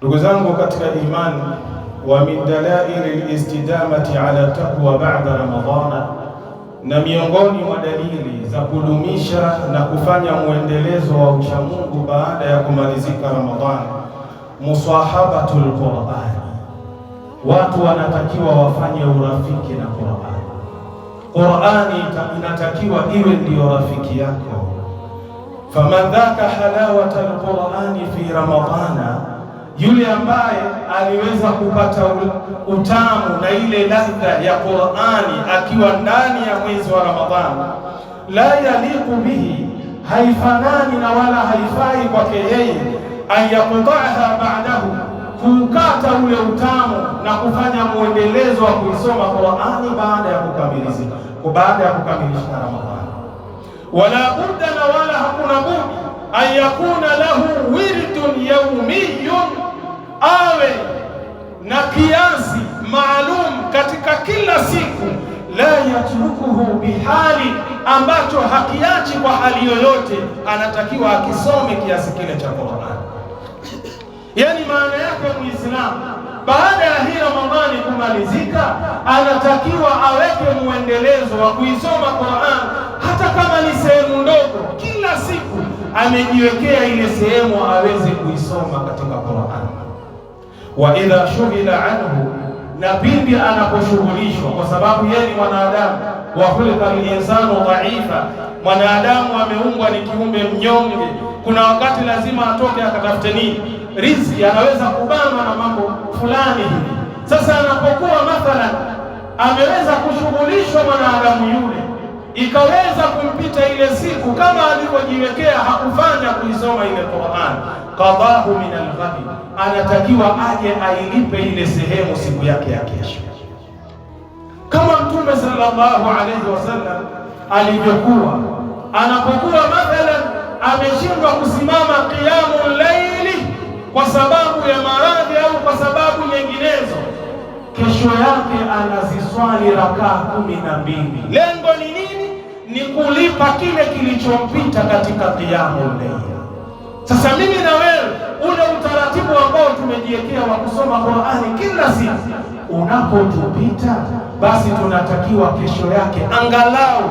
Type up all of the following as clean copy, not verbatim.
Ndugu zangu katika imani, wa min dalaili al-istidamati ala taqwa ba'da Ramadhana, na miongoni mwa dalili za kudumisha na kufanya mwendelezo wa uchamungu baada ya kumalizika Ramadhani, musahabatul Qur'an. Watu wanatakiwa wafanye urafiki na Qur'an. Qur'ani inatakiwa iwe ndiyo rafiki yako. Faman dhaka halawata al-Qur'ani fi Ramadhana, yule ambaye aliweza kupata utamu na ile ladha ya Qur'ani akiwa ndani ya mwezi wa Ramadhani, la yaliqu bihi, haifanani na wala haifai kwake yeye ayaqta'aha ba'dahu, kukata ule utamu na kufanya muendelezo wa kuisoma Qur'ani baada ya kukamilisha Ramadhani. Wala budda, na wala hakuna budi, an yakuna lahu wirdun yawmiyun, awe na kiasi maalum katika kila siku, la yatrukuhu bihali, ambacho hakiachi kwa hali yoyote, anatakiwa akisome kiasi kile cha Qur'an. Yani maana yake Muislamu baada ya hii Ramadhani kumalizika, anatakiwa aweke muendelezo wa kuisoma Qur'an, hata kama ni sehemu ndogo. Kila siku amejiwekea ile sehemu aweze kuisoma katika Qur'an. Wa idha shughila anhu, na pindi anaposhughulishwa, kwa sababu yeye ni mwanadamu, wa khulqa al-insanu dhaifa, mwanadamu ameumbwa ni kiumbe mnyonge. Kuna wakati lazima atoke akatafute nini riziki, anaweza kubanwa na mambo fulani hivi. Sasa anapokuwa mathalan ameweza kushughulishwa mwanadamu yule, ikaweza kumpita ile siku kama alivyojiwekea, hakufanya kuisoma ile Qur'an, qadahu min al-ghadi, anatakiwa aje ailipe ile sehemu siku yake ya kesho, kama Mtume sallallahu alayhi wasallam alivyokuwa anapokuwa mathalan ameshindwa kusimama qiyamul layli kwa sababu ya maradhi au kwa sababu nyinginezo, kesho yake anaziswali rakaa 12. Lengo ni nini? Ni kulipa kile kilichompita katika qiyamul layl. Sasa mimi na wewe, ule utaratibu ambao tumejiwekea wa kusoma Qur'ani kila siku unapotupita, basi tunatakiwa kesho yake angalau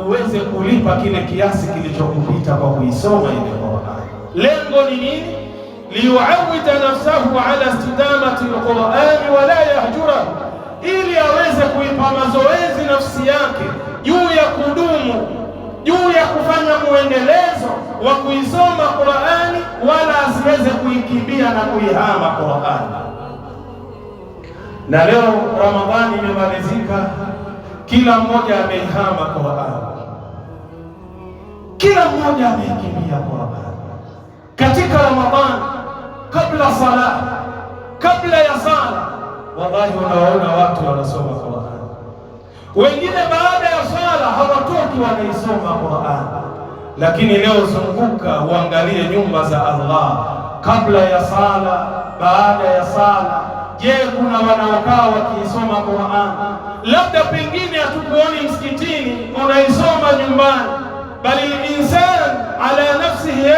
uweze kulipa kile kiasi kilichokupita kwa kuisoma ile Qur'ani. Lengo ni nini? Liyuawida nafsahu ala istidamati al-Qur'ani wa la yahjurahu, ili aweze kuipa mazoezi nafsi yake juu ya kudumu, juu ya kufanya muendelezo wa kuisoma Qur'ani, wala asiweze kuikimbia na kuihama Qur'ani. Na leo Ramadhani imemalizika, kila mmoja ameihama Qur'ani, kila mmoja ameikimbia Qur'ani. Katika Ramadhani, kabla sala, kabla ya sala, wallahi unaona watu wanasoma Qur'ani. Wengine baada ya sala hawatoki wanaisoma Qur'an. Lakini leo zunguka uangalie nyumba za Allah, kabla ya sala, baada ya sala. Je, kuna wanaokaa wakiisoma Qur'an? Labda pengine hatukuoni msikitini, unaisoma nyumbani. Bali insan ala nafsihi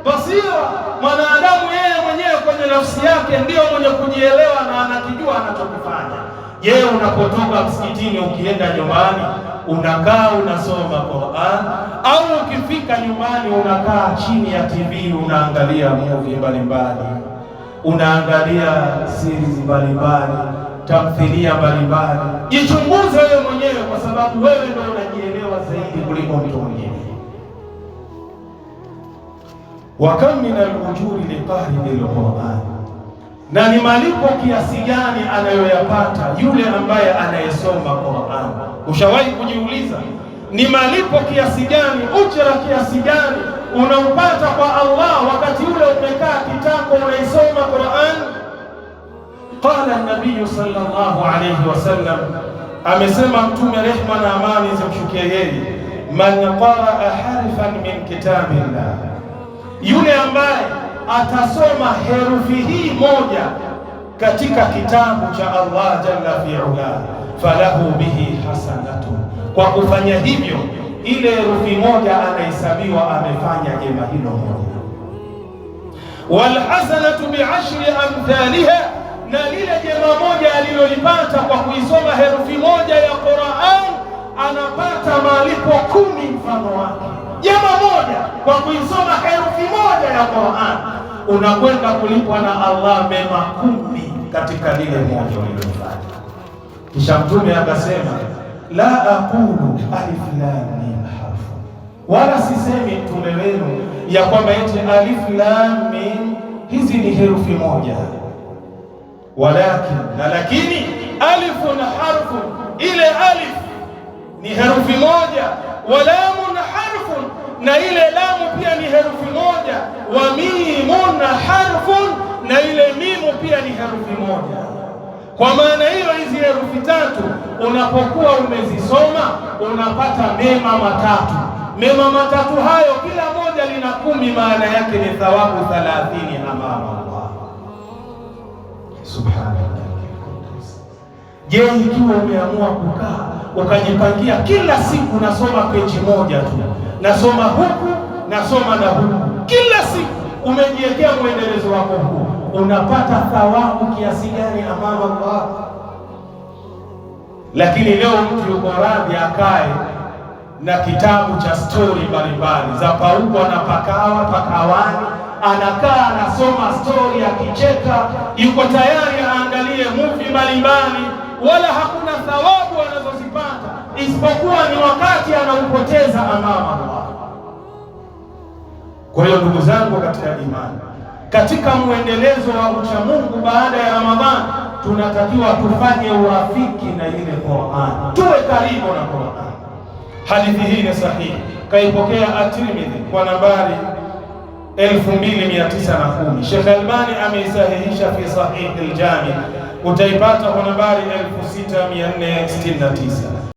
basira, mwanadamu yeye mwenyewe kwenye nafsi yake ndiyo mwenye kujielewa na anakijua anachokifanya. Je, unapotoka msikitini ukienda nyumbani unakaa unasoma Qur'an, au ukifika nyumbani unakaa chini ya TV unaangalia movie mbalimbali, unaangalia series mbalimbali, tamthilia mbalimbali? Jichunguze wewe mwenyewe, kwa sababu wewe ndio unajielewa zaidi kuliko mtu mwingine. Wa kam min al-ujuri liqari al-Qur'an, na ni malipo kiasi gani anayoyapata yule ambaye anayesoma Qur'an? Ushawahi kujiuliza ni malipo kiasi gani, ujira kiasi gani unaupata kwa Allah wakati ule umekaa kitako unaisoma Qur'an? Qala an-nabiy sallallahu alayhi wasallam, amesema Mtume, rehma na amani zimshukie yeye, man qaraa harfan min kitabillah, yule ambaye atasoma herufi hii moja katika kitabu cha Allah jalla fi'ala, falahu bihi hasanatu, kwa kufanya hivyo ile herufi moja anahesabiwa amefanya jema hilo moja. walhasanatu bi'ashri amthaliha, na lile jema moja alilolipata kwa kuisoma herufi moja ya Qur'an anapata malipo 10 mfano wake. Jema moja kwa kuisoma herufi moja ya Qur'an unakwenda kulipwa na Allah mema 10 katika lile moja ulilofanya. Kisha Mtume akasema, la aqulu alif lam mim harfu, wala sisemi mtume wenu ya kwamba eti alif lam mim hizi ni herufi moja, walakin, na lakini alifun harfun, ile alif ni herufi moja, wa lamun harfun, na ile lamu pia ni herufi moja, wa mimun harfun, na ile mimu pia ni herufi moja. Kwa maana hiyo hizi herufi tatu unapokuwa umezisoma unapata mema matatu. Mema matatu hayo kila moja lina 10, maana yake ni thawabu 30 amama Allah subhanahu. Je, ikiwa umeamua kukaa ukajipangia kila siku nasoma peji moja tu, nasoma huku nasoma na huku, kila siku umejiwekea mwendelezo wako huu, unapata thawabu kiasi gani amama Allah? Lakini leo mtu yuko radhi akae na kitabu cha stori mbalimbali za Pauko na Pakawani, anakaa anasoma stori akicheka, yuko tayari aangalie movie mbalimbali, wala hakuna thawabu anazozipata isipokuwa ni wakati anaupoteza amama Allah. Kwa hiyo ndugu zangu katika imani, katika mwendelezo wa ucha Mungu baada ya Ramadhani tunatakiwa tufanye urafiki na ile Qur'an, tuwe karibu na Qur'an. Hadithi hii ni sahihi, kaipokea At-Tirmidhi kwa nambari 2910. Sheikh Albani ameisahihisha fi Sahih al-Jami, utaipata kwa nambari 6469.